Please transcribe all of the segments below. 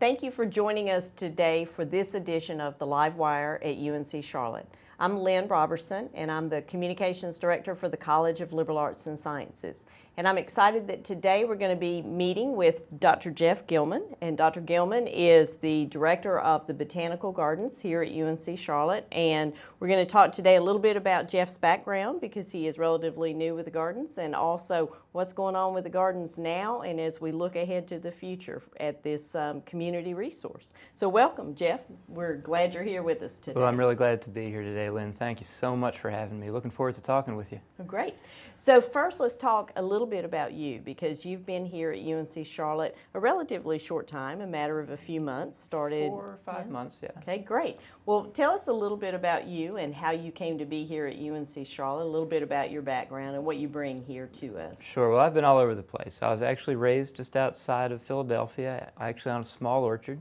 Thank you for joining us today for this edition of the Live Wire at UNC Charlotte. I'm Lynn Robertson, and I'm the Communications Director for the College of Liberal Arts and Sciences. And I'm excited that today we're going to be meeting with Dr. Jeff Gilman. And Dr. Gilman is the Director of the Botanical Gardens here at UNC Charlotte. And we're going to talk today a little bit about Jeff's background, because he is relatively new with the gardens, and also what's going on with the gardens now and as we look ahead to the future at this community resource. So welcome, Jeff. We're glad you're here with us today. Well, I'm really glad to be here today, Lynn. Thank you so much for having me. Looking forward to talking with you. Great. So first, let's talk a little bit about you, because you've been here at UNC Charlotte a relatively short time, a matter of a few months. Started 4 or 5 months, yeah. Okay, great. Well, tell us a little bit about you and how you came to be here at UNC Charlotte, a little bit about your background and what you bring here to us. Sure. Well, I've been all over the place. I was actually raised just outside of Philadelphia, actually on a small orchard.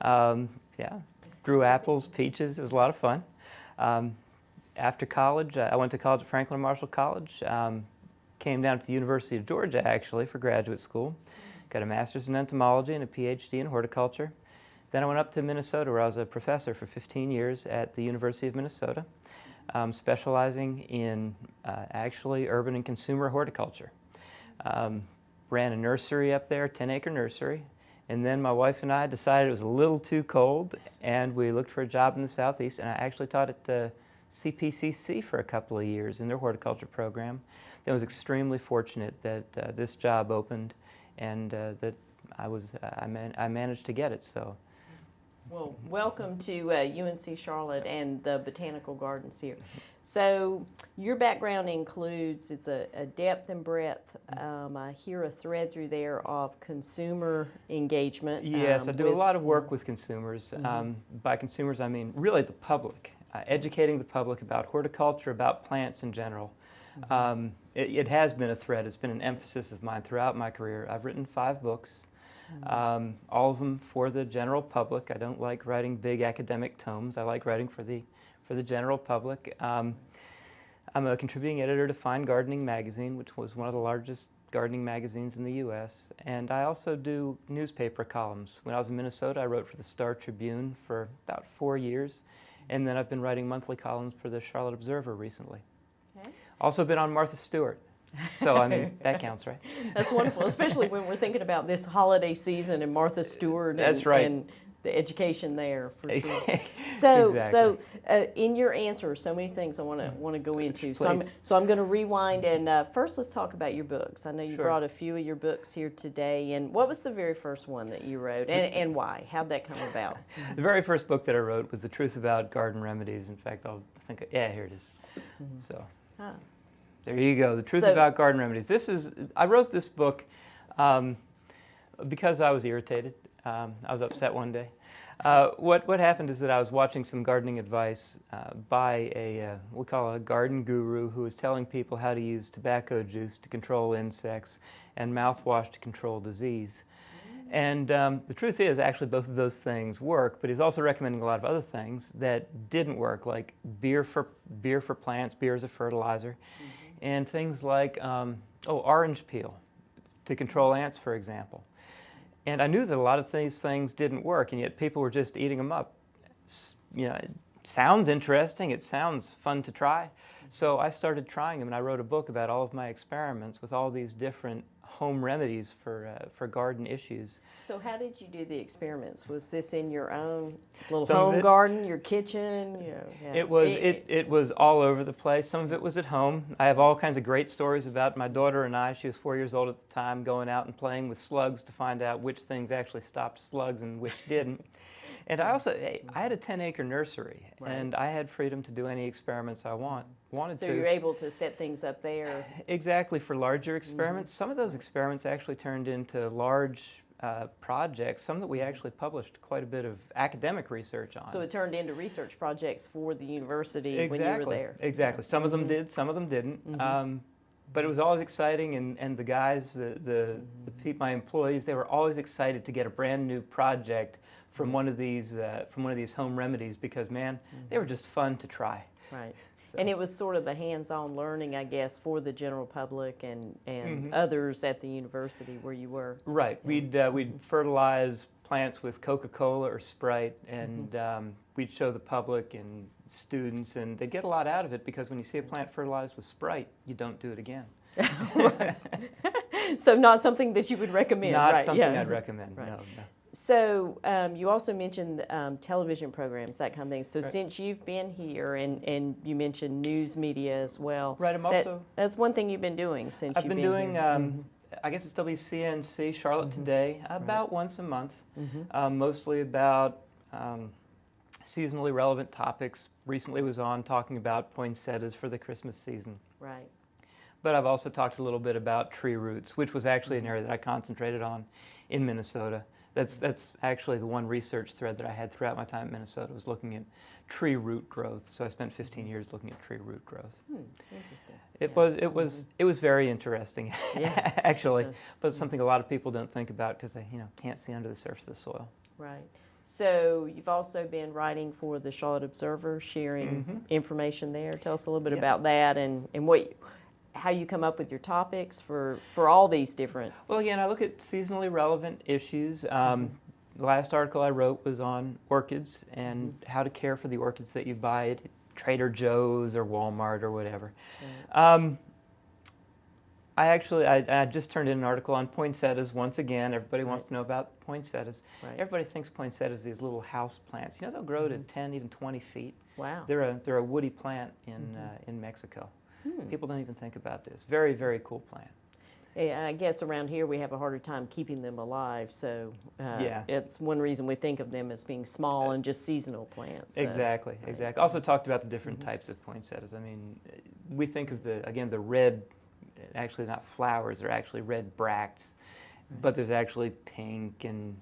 Grew apples, peaches. It was a lot of fun. After college, I went to college at Franklin Marshall College. Came down to the University of Georgia, actually, for graduate school. Got a master's in entomology and a PhD in horticulture. Then I went up to Minnesota, where I was a professor for 15 years at the University of Minnesota, specializing in actually urban and consumer horticulture. Ran a nursery up there, 10-acre nursery. And then my wife and I decided it was a little too cold, and we looked for a job in the Southeast, and I actually taught at CPCC for a couple of years in their horticulture program. Then was extremely fortunate that this job opened, and that I managed to get it. So. Well, welcome to UNC Charlotte and the Botanical Gardens here. So your background includes, it's a depth and breadth. I hear a thread through there of consumer engagement. Yes, I do a lot of work with consumers. By consumers, I mean really the public, educating the public about horticulture, about plants in general. It has been a thread. It's been an emphasis of mine throughout my career. I've written 5 books. All of them for the general public. I don't like writing big academic tomes. I like writing for the general public. I'm a contributing editor to Fine Gardening magazine, which was one of the largest gardening magazines in the U.S. And I also do newspaper columns. When I was in Minnesota, I wrote for the Star Tribune for about 4 years, and then I've been writing monthly columns for the Charlotte Observer recently. Okay. Also been on Martha Stewart. So, I mean, that counts, right? That's wonderful, especially when we're thinking about this holiday season and Martha Stewart and the education there, for sure. So in your answer, so many things I want to go into. So I'm going to rewind, and first let's talk about your books. I know you brought a few of your books here today, and what was the very first one that you wrote, and why? How'd that come about? The very first book that I wrote was The Truth About Garden Remedies. In fact, here it is. So. There you go, The Truth About Garden Remedies. I wrote this book because I was irritated. I was upset one day. What happened is that I was watching some gardening advice by we call a garden guru, who was telling people how to use tobacco juice to control insects and mouthwash to control disease. And the truth is, actually, both of those things work, but he's also recommending a lot of other things that didn't work, like beer for plants, beer as a fertilizer, and things like orange peel to control ants, for example. And I knew that a lot of these things didn't work, and yet people were just eating them up. You know, it sounds interesting, it sounds fun to try. So I started trying them, and I wrote a book about all of my experiments with all these different home remedies for garden issues. So how did you do the experiments? Was this in your own little home garden, your kitchen? It was all over the place. Some of it was at home. I have all kinds of great stories about my daughter and I. She was 4 years old at the time, going out and playing with slugs to find out which things actually stopped slugs and which didn't. And I had a 10-acre nursery, and I had freedom to do any experiments I wanted to. So you're able to set things up there? Exactly, for larger experiments. Some of those experiments actually turned into large projects, some that we actually published quite a bit of academic research on. So it turned into research projects for the university when you were there? Exactly. Some of them did, some of them didn't. But it was always exciting, and the guys, my employees, they were always excited to get a brand new project from one of these home remedies, because man, they were just fun to try. Right. So. And it was sort of the hands-on learning, I guess, for the general public and others at the university where you were. Right. We'd fertilize plants with Coca-Cola or Sprite, and we'd show the public and students, and they'd get a lot out of it because when you see a plant fertilized with Sprite, you don't do it again. So not something that you would recommend, Not right? something I'd recommend, Right. no. So you also mentioned television programs, that kind of thing. So Right. since you've been here, and you mentioned news media as well. Right, I'm also... That's one thing you've been doing since I've you've been been doing, here. I guess it's WCNC, Charlotte Today, about once a month, Mm-hmm. mostly about seasonally relevant topics. Recently was on talking about poinsettias for the Christmas season. Right. But I've also talked a little bit about tree roots, which was actually an area that I concentrated on in Minnesota. That's actually the one research thread that I had throughout my time in Minnesota, was looking at tree root growth. So I spent 15 years looking at tree root growth. Interesting. It was very interesting, Yeah. actually, So- but it's something a lot of people don't think about because they can't see under the surface of the soil. Right. So you've also been writing for the Charlotte Observer, sharing information there. Tell us a little bit Yeah. about that and how you come up with your topics for all these different. Well, again, I look at seasonally relevant issues. The last article I wrote was on orchids and how to care for the orchids that you buy at Trader Joe's or Walmart or whatever. I just turned in an article on poinsettias once again. Everybody wants to know about poinsettias. Right. Everybody thinks poinsettias are these little house plants. They'll grow to 10, even 20 feet. Wow. They're a woody plant in Mexico. People don't even think about this. Very, very cool plant. Yeah, I guess around here we have a harder time keeping them alive, so Yeah. it's one reason we think of them as being small and just seasonal plants. So, Exactly, exactly. Also talked about the different types of poinsettias. I mean, we think of the red, actually not flowers, they're actually red bracts, but there's actually pink and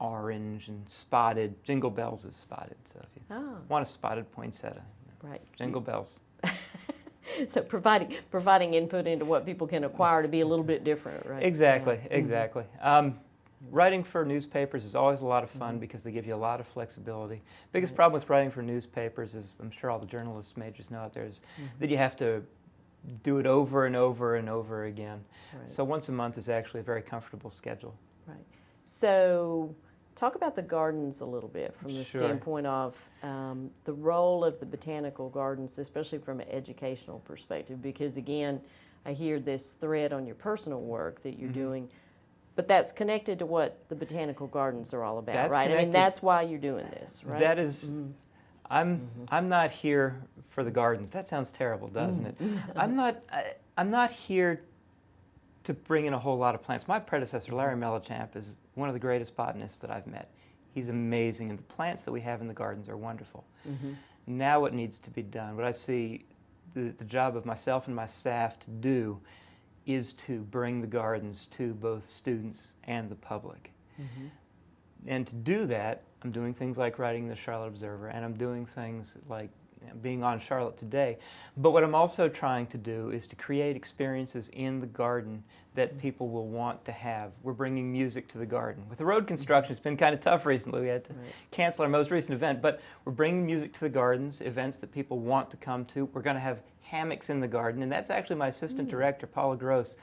orange and spotted. Jingle Bells is spotted, so if you want a spotted poinsettia, Right. Jingle Bells. So providing input into what people can acquire to be a little bit different, right? Exactly, exactly. Writing for newspapers is always a lot of fun because they give you a lot of flexibility. Biggest problem with writing for newspapers is, I'm sure all the journalist majors know out there, is that you have to do it over and over and over again. Right. So once a month is actually a very comfortable schedule. Right. So talk about the gardens a little bit from the Sure. standpoint of the role of the botanical gardens, especially from an educational perspective, because again, I hear this thread on your personal work that you're doing, but that's connected to what the botanical gardens are all about, That's right? I mean, connected. that's why you're doing this, right? That is, I'm not here for the gardens. That sounds terrible, doesn't it? I'm not here to bring in a whole lot of plants. My predecessor, Larry Mellichamp, is one of the greatest botanists that I've met. He's amazing, and the plants that we have in the gardens are wonderful. Now what needs to be done, what I see the job of myself and my staff to do, is to bring the gardens to both students and the public. And to do that, I'm doing things like writing the Charlotte Observer, and I'm doing things like being on Charlotte Today. But what I'm also trying to do is to create experiences in the garden that people will want to have. We're bringing music to the garden. With the road construction, it's been kind of tough recently. We had to cancel our most recent event, but we're bringing music to the gardens, events that people want to come to. We're going to have hammocks in the garden, and that's actually my assistant director, Paula Gross.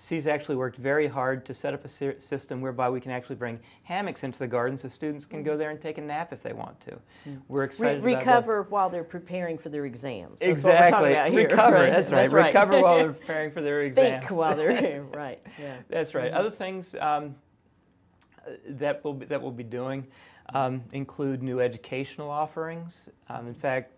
She's actually worked very hard to set up a system whereby we can actually bring hammocks into the garden so students can go there and take a nap if they want to. We're excited about that. Recover while they're preparing for their exams. That's Exactly. what we're talking about here. Recover. Right? That's right. Recover while they're preparing for their exams. Think while they're here. Right. Yeah. That's right. Other things that we'll be doing include new educational offerings. In fact,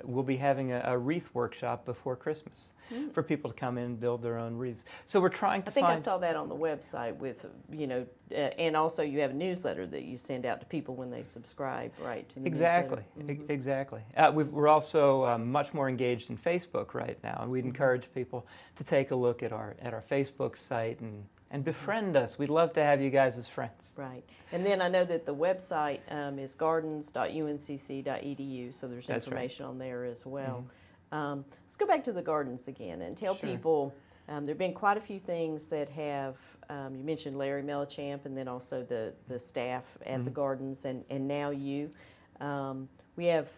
we'll be having a wreath workshop before Christmas for people to come in and build their own wreaths. So we're trying to I think find... I saw that on the website with, and also you have a newsletter that you send out to people when they subscribe, right? To the Exactly, newsletter. exactly. We're also much more engaged in Facebook right now, and we'd encourage people to take a look at our Facebook site and befriend us. We'd love to have you guys as friends. Right. And then I know that the website is gardens.uncc.edu, so there's That's right. information on there as well. Let's go back to the gardens again and tell Sure. people, there have been quite a few things that have, you mentioned Larry Mellichamp and then also the staff at the gardens and now you. We have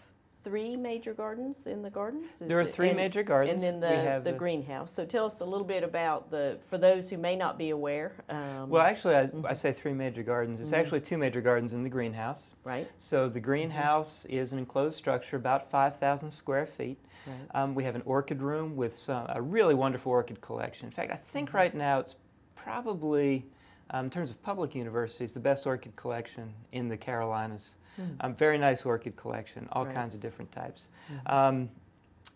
3 major gardens in the gardens? There are 3 major gardens. And then We have the greenhouse. So tell us a little bit about for those who may not be aware. Well, actually, I say 3 major gardens. It's actually 2 major gardens in the greenhouse. Right. So the greenhouse is an enclosed structure, about 5,000 square feet. Right. We have an orchid room with a really wonderful orchid collection. In fact, I think right now it's probably, in terms of public universities, the best orchid collection in the Carolinas. Very nice orchid collection, all Right. kinds of different types.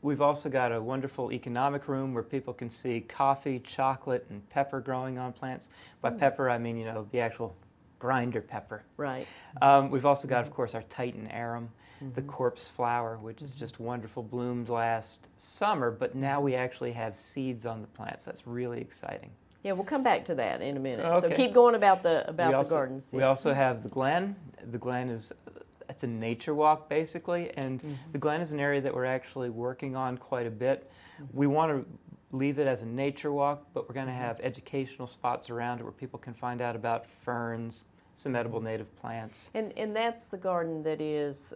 We've also got a wonderful economic room where people can see coffee, chocolate, and pepper growing on plants. By pepper, I mean, the actual grinder pepper. Right. We've also got, of course, our Titan arum, the corpse flower, which is just wonderful, bloomed last summer, but now we actually have seeds on the plants. That's really exciting. Yeah, we'll come back to that in a minute. So Okay. keep going about the gardens. We also have the Glen. The Glen it's a nature walk, basically, and the Glen is an area that we're actually working on quite a bit. We want to leave it as a nature walk, but we're going to have educational spots around it where people can find out about ferns, some edible native plants. And that's the garden that is,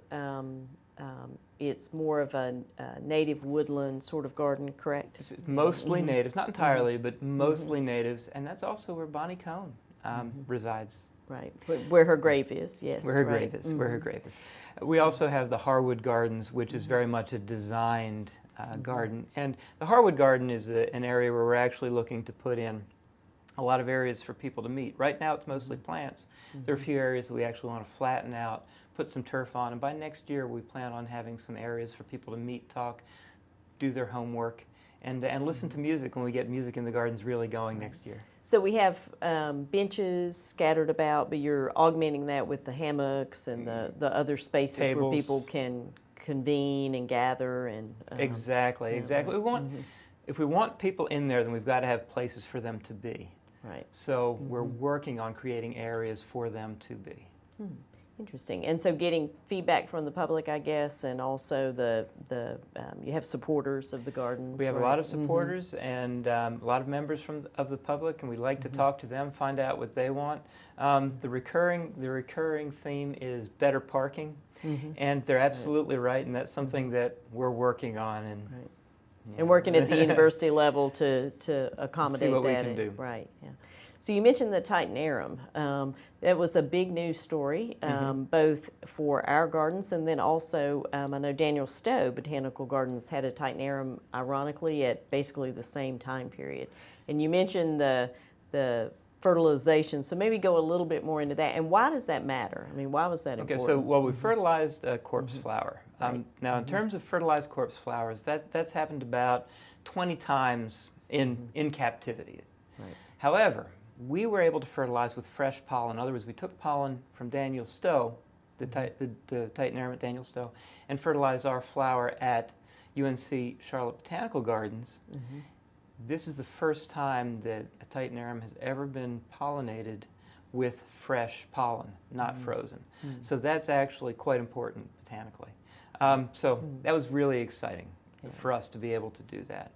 it's more of a native woodland sort of garden, correct? It's mostly natives, not entirely, but mostly natives, and that's also where Bonnie Cone resides. Right, where her grave is, yes. Where her right. grave is, where her grave is. We also have the Harwood Gardens, which is very much a designed garden. And the Harwood Garden is an area where we're actually looking to put in a lot of areas for people to meet. Right now it's mostly plants. There are a few areas that we actually want to flatten out, put some turf on, and by next year we plan on having some areas for people to meet, talk, do their homework, and listen to music when we get music in the gardens really going next year. So we have benches scattered about, but you're augmenting that with the hammocks and the other spaces where Tables. people can convene and gather and Exactly. If we want people in there, then we've got to have places for them to be. right. So we're working on creating areas for them to be. Interesting. And so getting feedback from the public, I guess, and also you have supporters of the gardens. We have right? a lot of supporters and a lot of members of the public, and we like to talk to them, find out what they want. The recurring theme is better parking, and they're absolutely right, and that's something that we're working on. And Right. yeah. And working at the university level to accommodate See what we that. can do. Right. Yeah. So you mentioned the Titan arum. That was a big news story, both for our gardens and then also I know Daniel Stowe Botanical Gardens had a Titan arum, ironically, at basically the same time period. And you mentioned the fertilization, so maybe go a little bit more into that. And why does that matter? I mean, why was that important? Okay, so we fertilized corpse flower. Right. Now, in terms of fertilized corpse flowers, that's happened about 20 times in captivity. Right. However, we were able to fertilize with fresh pollen. In other words, we took pollen from Daniel Stowe, the Titan arum at Daniel Stowe, and fertilized our flower at UNC Charlotte Botanical Gardens. This is the first time that a Titan arum has ever been pollinated with fresh pollen, not frozen. So that's actually quite important botanically. So that was really exciting for us to be able to do that.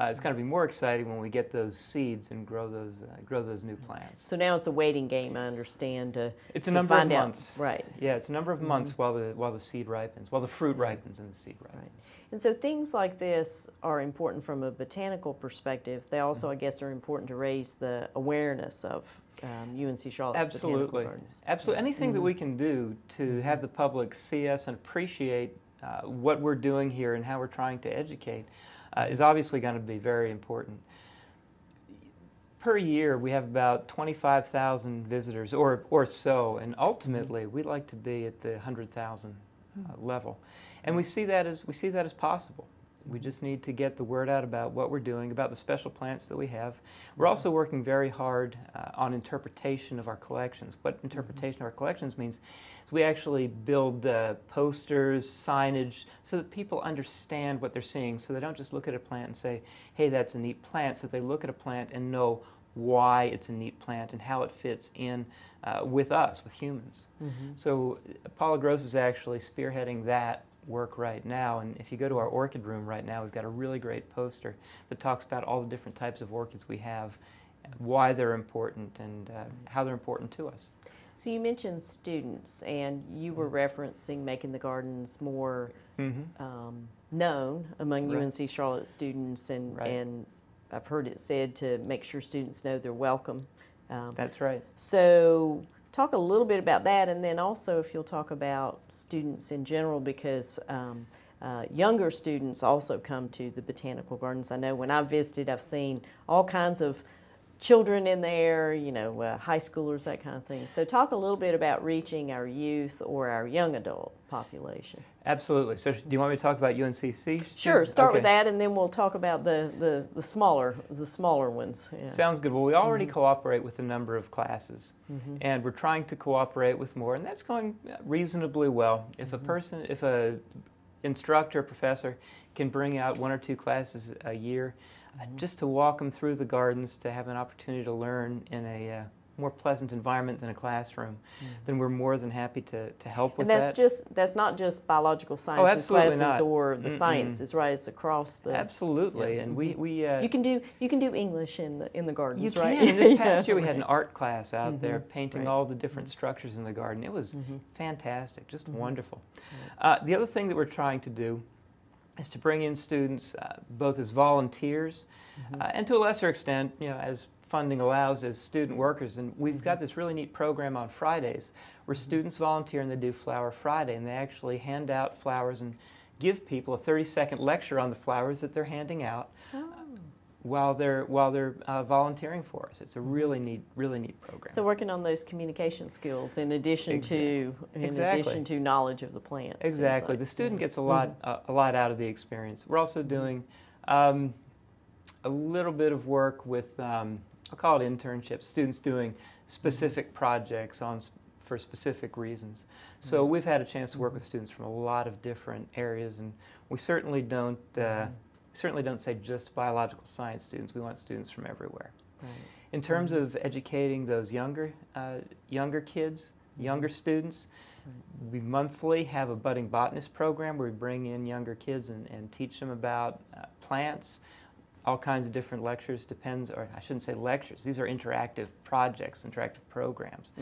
It's going to be more exciting when we get those seeds and grow those new plants. So now it's a waiting game, I understand. It's a to number of find out- months. Right. Yeah, it's a number of months while the seed ripens, while the fruit ripens and the seed ripens. Right. And so things like this are important from a botanical perspective. They also, I guess, are important to raise the awareness of UNC Charlotte's Absolutely. Botanical Gardens. Absolutely. Anything that we can do to have the public see us and appreciate what we're doing here and how we're trying to educate is obviously going to be very important. Per year, we have about 25,000 visitors or so, and ultimately, we'd like to be at the 100,000 level. And we see that as possible. We just need to get the word out about what we're doing, about the special plants that we have. We're also working very hard on interpretation of our collections. What interpretation of our collections means is we actually build posters, signage, so that people understand what they're seeing, so they don't just look at a plant and say, hey, that's a neat plant, so that they look at a plant and know why it's a neat plant and how it fits in with us, with humans. So Paula Gross is actually spearheading that work right now, and if you go to our orchid room right now, we've got a really great poster that talks about all the different types of orchids we have, why they're important, and how they're important to us. So you mentioned students, and you were referencing making the gardens more known among Right. UNC Charlotte students, Right. and I've heard it said to make sure students know they're welcome. That's right. So talk a little bit about that, and then also if you'll talk about students in general, because younger students also come to the botanical gardens. I know when I've visited, I've seen all kinds of children in there, high schoolers, that kind of thing. So talk a little bit about reaching our youth or our young adult population. Absolutely. So do you want me to talk about UNCC? Sure, start with Okay. that, and then we'll talk about the smaller ones. Yeah. Sounds good. Well, we already cooperate with a number of classes, and we're trying to cooperate with more, and that's going reasonably well. If a instructor, professor can bring out 1 or 2 classes a year, just to walk them through the gardens, to have an opportunity to learn in a more pleasant environment than a classroom, then we're more than happy to help with And that. that's not just biological sciences absolutely classes not. or the sciences, right? It's across the. Absolutely, Yeah. and we You can do English in the gardens, You right? can. And this Yeah, past year we had an right. art class out there painting Right. all the different structures in the garden. It was fantastic, just wonderful. Right. The other thing that we're trying to do is to bring in students both as volunteers and to a lesser extent, as funding allows, as student workers. And we've got this really neat program on Fridays where students volunteer and they do Flower Friday, and they actually hand out flowers and give people a 30-second lecture on the flowers that they're handing out. While they're volunteering for us. It's a really neat program. So working on those communication skills in addition to knowledge of the plants. seems Exactly. like. The student gets a lot out of the experience. We're also doing a little bit of work with I'll call it internships. Students doing specific projects for specific reasons. So we've had a chance to work with students from a lot of different areas, and we certainly don't say just biological science students. We want students from everywhere. Right. In terms of educating those younger kids, younger students, we monthly have a budding botanist program where we bring in younger kids and teach them about plants, all kinds of different lectures, or I shouldn't say lectures, these are interactive projects, interactive programs.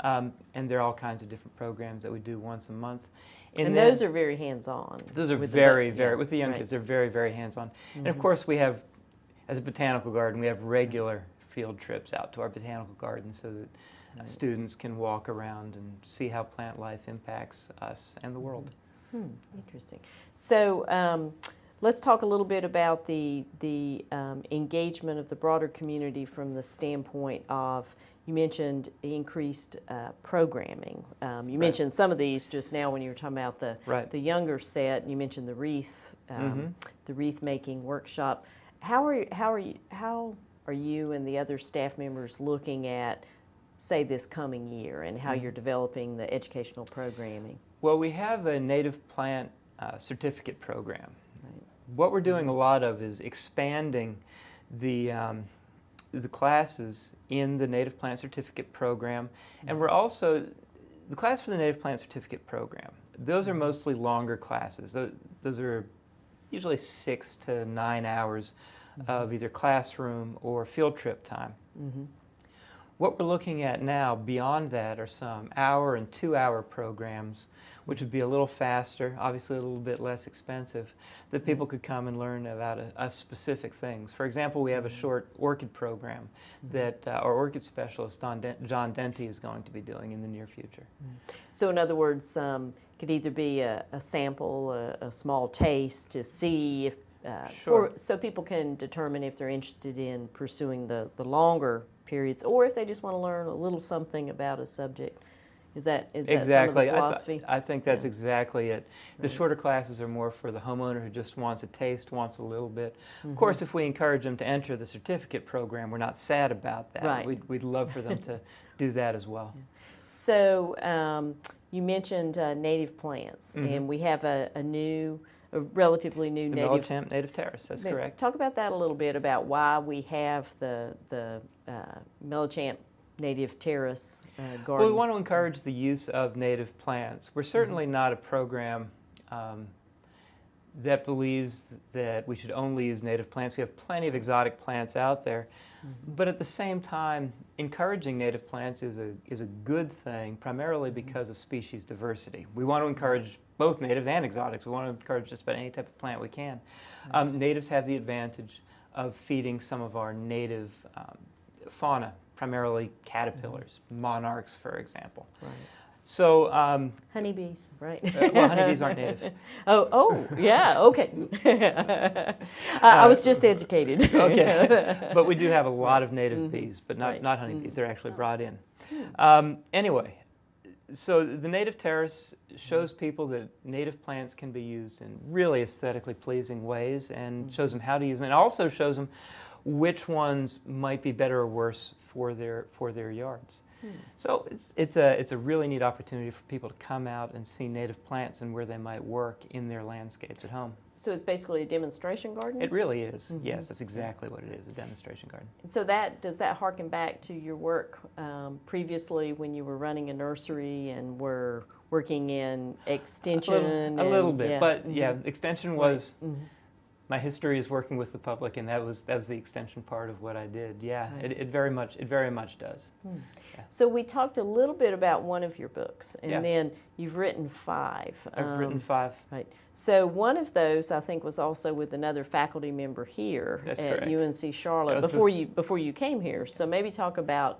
And there are all kinds of different programs that we do once a month. And those are very hands-on. Those are with very, the, with the young right. kids, they're very, very hands-on. And of course we have, as a botanical garden, we have regular field trips out to our botanical garden so that students can walk around and see how plant life impacts us and the world. Interesting. So let's talk a little bit about the engagement of the broader community from the standpoint of, you mentioned increased programming. You mentioned some of these just now when you were talking about the younger set. And you mentioned the wreath making workshop. How are you and the other staff members looking at, say, this coming year and how you're developing the educational programming? Well, we have a native plant certificate program. What we're doing a lot of is expanding the classes in the Native Plant Certificate program, and we're also, the class for the Native Plant Certificate program, those are mostly longer classes. Those are usually 6 to 9 hours of either classroom or field trip time. What we're looking at now beyond that are some 1- and 2-hour programs, which would be a little faster, obviously a little bit less expensive, that people could come and learn about a specific things. For example, we have a short orchid program that our orchid specialist, John Denty, is going to be doing in the near future. So in other words, could either be a sample, a small taste to see if, so people can determine if they're interested in pursuing the longer periods, or if they just want to learn a little something about a subject. Is that Exactly. some of the philosophy? I think that's exactly it. The shorter classes are more for the homeowner who just wants a taste, wants a little bit. Of course, if we encourage them to enter the certificate program, we're not sad about that. Right. We'd love for them to do that as well. So you mentioned native plants, and we have a relatively new The native. Melochamp native terrace, that's correct. Talk about that a little bit, about why we have the Melochamp native terrace garden. Well, we want to encourage the use of native plants. We're certainly not a program that believes that we should only use native plants. We have plenty of exotic plants out there. But at the same time, encouraging native plants is a good thing, primarily because of species diversity. We want to encourage both natives and exotics. We want to encourage just about any type of plant we can. Natives have the advantage of feeding some of our native fauna, primarily caterpillars, monarchs, for example. Right. So, Honeybees, right? well, honeybees aren't native. Oh, yeah, okay. I was just educated. Okay, but we do have a lot of native bees, but not, Right. not honeybees. They're actually brought in. Anyway, so the native terrace shows people that native plants can be used in really aesthetically pleasing ways, and shows them how to use them, and also shows them which ones might be better or worse for their yards. So it's a really neat opportunity for people to come out and see native plants and where they might work in their landscapes at home. So it's basically a demonstration garden? It really is. Yes, that's exactly what it is, a demonstration garden. So does that harken back to your work previously when you were running a nursery and were working in extension? A little bit, yeah. but yeah, extension was, my history is working with the public, and that was the extension part of what I did. Yeah, Right. it very much does. So we talked a little bit about one of your books, and Yeah. then you've written 5. I've written 5. Right. So one of those, I think, was also with another faculty member here That's at correct. UNC Charlotte That was before you came here. So maybe talk about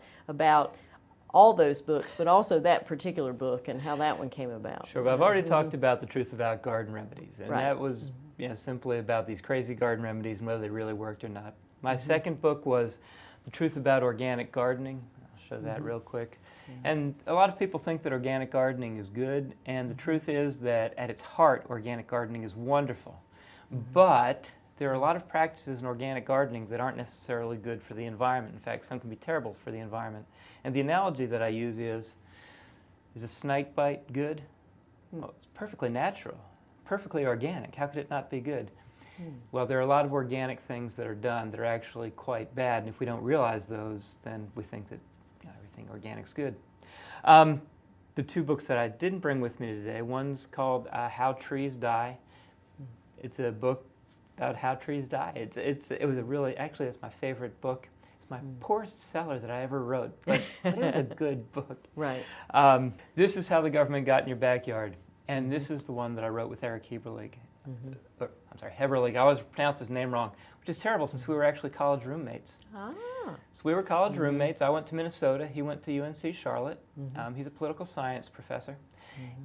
all those books, but also that particular book and how that one came about. Sure, but I've already talked about The Truth About Garden Remedies, and Right. that was simply about these crazy garden remedies and whether they really worked or not. My second book was The Truth About Organic Gardening. I'll show that real quick. And a lot of people think that organic gardening is good, and the truth is that at its heart, organic gardening is wonderful. But there are a lot of practices in organic gardening that aren't necessarily good for the environment. In fact, some can be terrible for the environment. And the analogy that I use is a snake bite good? Well, it's perfectly natural, perfectly organic. How could it not be good? Well, there are a lot of organic things that are done that are actually quite bad, and if we don't realize those, then we think that everything organic's good. The 2 books that I didn't bring with me today, one's called How Trees Die. It's a book about how trees die. It was a really, actually it's my favorite book. It's my poorest seller that I ever wrote, but it was a good book. Right. This is How the Government Got in Your Backyard, and this is the one that I wrote with Eric Heberlig. I'm sorry, Heberlig. I always pronounce his name wrong, which is terrible since we were actually college roommates. Ah. So we were college roommates. I went to Minnesota. He went to UNC Charlotte. He's a political science professor.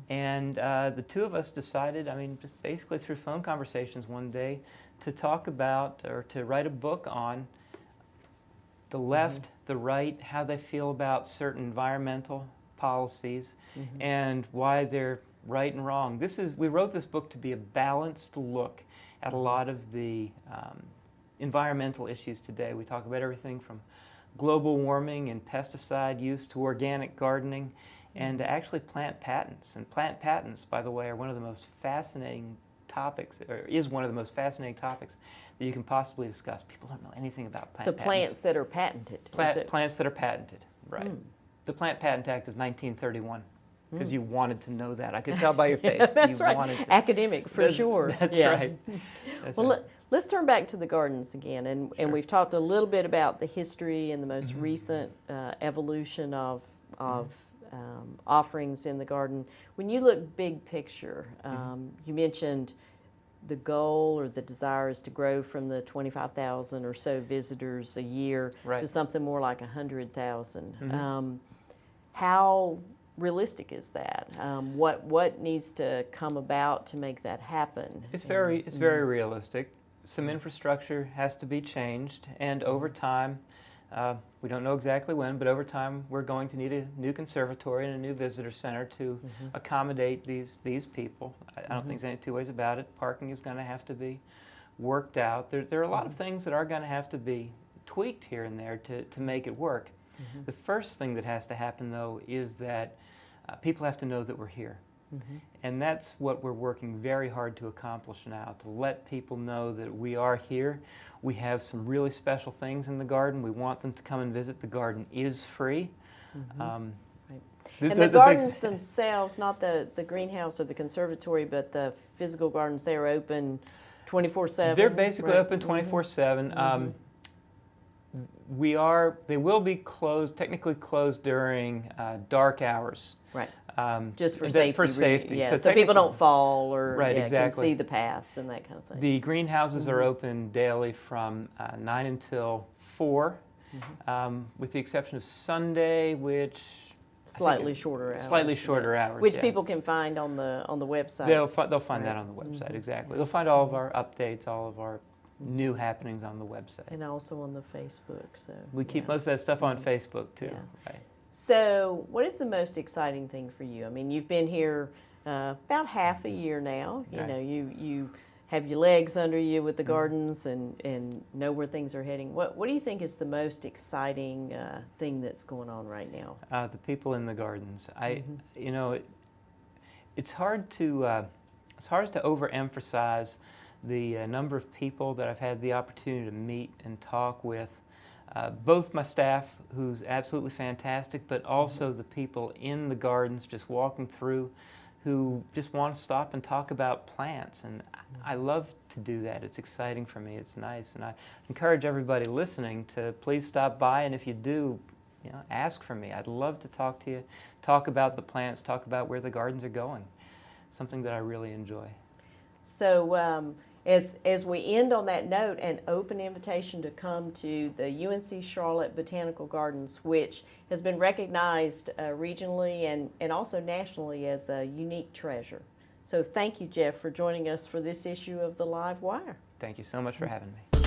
And the 2 of us decided, just basically through phone conversations one day, to talk about or to write a book on the left, the right, how they feel about certain environmental policies, and why they're right and wrong. We wrote this book to be a balanced look at a lot of the environmental issues today. We talk about everything from global warming and pesticide use to organic gardening and to actually plant patents. And plant patents, by the way, are one of the most fascinating topics, or is one of the most fascinating topics that you can possibly discuss. People don't know anything about plant patents. So plants that are patented. Plants that are patented, right. The Plant Patent Act of 1931. Because you wanted to know that. I could tell by your face. That's you right. wanted to. Academic, for sure. That's Yeah. right. That's Well, right. let's turn back to the gardens again, and Sure. we've talked a little bit about the history and the most recent evolution of offerings in the garden. When you look big picture, you mentioned the goal or the desire is to grow from the 25,000 or so visitors a year Right. to something more like 100,000. How realistic is that? What needs to come about to make that happen? It's very realistic. Some infrastructure has to be changed, and over time, we don't know exactly when, but over time we're going to need a new conservatory and a new visitor center to accommodate these people. I don't think there's any 2 ways about it. Parking is going to have to be worked out. There are a lot of things that are going to have to be tweaked here and there to make it work. The first thing that has to happen, though, is that people have to know that we're here. And that's what we're working very hard to accomplish now, to let people know that we are here. We have some really special things in the garden. We want them to come and visit. The garden is free. Right. And the gardens themselves, not the greenhouse or the conservatory, but the physical gardens, they are open 24/7? They're basically right? open 24/7. They will be closed, technically closed during dark hours. Right. Just for safety. For safety. Yeah, so people don't fall or right, can exactly. see the paths and that kind of thing. The greenhouses are open daily from 9 until 4, with the exception of Sunday, which Slightly shorter hours. Slightly shorter hours, Which yeah. people can find on the website. They'll find Right. that on the website, exactly. They'll find all of our updates, all of our new happenings on the website. And also on the Facebook. So We keep yeah. most of that stuff on Facebook too. Yeah. Right. So, what is the most exciting thing for you? I mean, you've been here about half a year now. You Right. know, you have your legs under you with the gardens and know where things are heading. What do you think is the most exciting thing that's going on right now? The people in the gardens. You know, it's hard to overemphasize the number of people that I've had the opportunity to meet and talk with. Both my staff, who's absolutely fantastic, but also the people in the gardens just walking through who just want to stop and talk about plants. And I love to do that. It's exciting for me. It's nice. And I encourage everybody listening to please stop by. And if you do, you know, ask for me. I'd love to talk to you, talk about the plants, talk about where the gardens are going. Something that I really enjoy. So, as we end on that note, an open invitation to come to the UNC Charlotte Botanical Gardens, which has been recognized regionally and also nationally as a unique treasure. So thank you, Jeff, for joining us for this issue of the Live Wire. Thank you so much for having me.